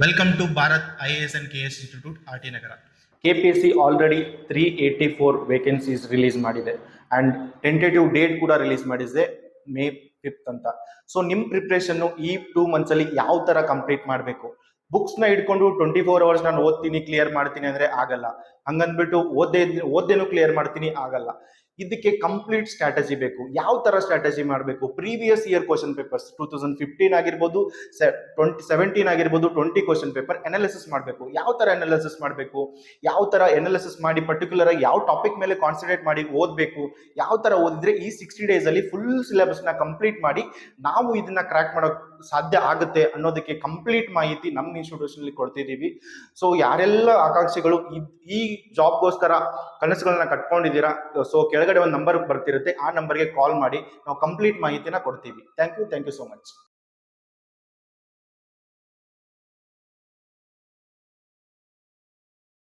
Welcome to Bharat IAS and KS Institute, RT Nagara. KPSC already 384 vacancies release ಮಾಡಿದೆ and tentative date ಕೂಡ release ಮಾಡಿದೆ May 5th ಅಂತ. So ನಿಮ್ಮ preparation ಈ 2 months ಅಲ್ಲಿ ಯಾವ ತರ ಕಂಪ್ಲೀಟ್ ಮಾಡಬೇಕು? ಬುಕ್ಸ್ ನ ಇಟ್ಕೊಂಡು 24 hours ನಾನು ಓದ್ತೀನಿ ಕ್ಲಿಯರ್ ಮಾಡ್ತೀನಿ ಅಂದ್ರೆ ಆಗಲ್ಲ. ಹಂಗಂದ್ಬಿಟ್ಟು ಓದ್ದೇನು ಕ್ಲಿಯರ್ ಮಾಡ್ತೀನಿ ಆಗಲ್ಲ. ಇದಕ್ಕೆ ಕಂಪ್ಲೀಟ್ ಸ್ಟ್ರಾಟಜಿ ಬೇಕು. ಯಾವ ತರ ಸ್ಟ್ರಾಟಜಿ ಮಾಡಬೇಕು? ಪ್ರೀವಿಯಸ್ ಇಯರ್ ಕ್ವಶನ್ ಪೇಪರ್ಸ್ 2015 ಆಗಿರ್ಬೋದು, 2017 ಆಗಿರ್ಬೋದು, 20 ಕ್ವಶನ್ ಪೇಪರ್ ಅನಾಲಿಸಿಸ್ ಮಾಡಬೇಕು. ಯಾವ ತರ ಅನಾಲಿಸಿಸ್ ಮಾಡಬೇಕು, ಯಾವ ತರ ಅನಾಲಿಸಿಸ್ ಮಾಡಿ ಪರ್ಟಿಕ್ಯುಲರ್ ಆಗಿ ಯಾವ ಟಾಪಿಕ್ ಮೇಲೆ ಕಾನ್ಸಂಟ್ರೇಟ್ ಮಾಡಿ ಓದಬೇಕು, ಯಾವ ತರ ಓದಿದ್ರೆ ಈ 60 days ಅಲ್ಲಿ ಫುಲ್ ಸಿಲೆಬಸ್ ನ ಕಂಪ್ಲೀಟ್ ಮಾಡಿ ನಾವು ಇದನ್ನ ಕ್ರ್ಯಾಕ್ ಮಾಡೋಕ್ ಸಾಧ್ಯ ಆಗುತ್ತೆ ಅನ್ನೋದಕ್ಕೆ ಕಂಪ್ಲೀಟ್ ಮಾಹಿತಿ ನಮ್ಮ ಇನ್ಸ್ಟಿಟ್ಯೂಷನ್ ಅಲ್ಲಿ ಕೊಡ್ತಿದೀವಿ. ಸೊ ಯಾರೆಲ್ಲ ಆಕಾಂಕ್ಷಿಗಳು ಈ ಜಾಬ್ಗೋಸ್ಕರ ಕನಸುಗಳನ್ನ ಕಟ್ಕೊಂಡಿದ್ದೀರಾ, ಸೊ ಕೆಳಗಡೆ ಒಂದು ನಂಬರ್ ಬರ್ತಿರುತ್ತೆ, ಆ ನಂಬರ್ಗೆ ಕಾಲ್ ಮಾಡಿ ನಾವು ಕಂಪ್ಲೀಟ್ ಮಾಹಿತಿನ ಕೊಡ್ತೀವಿ. Thank you so much.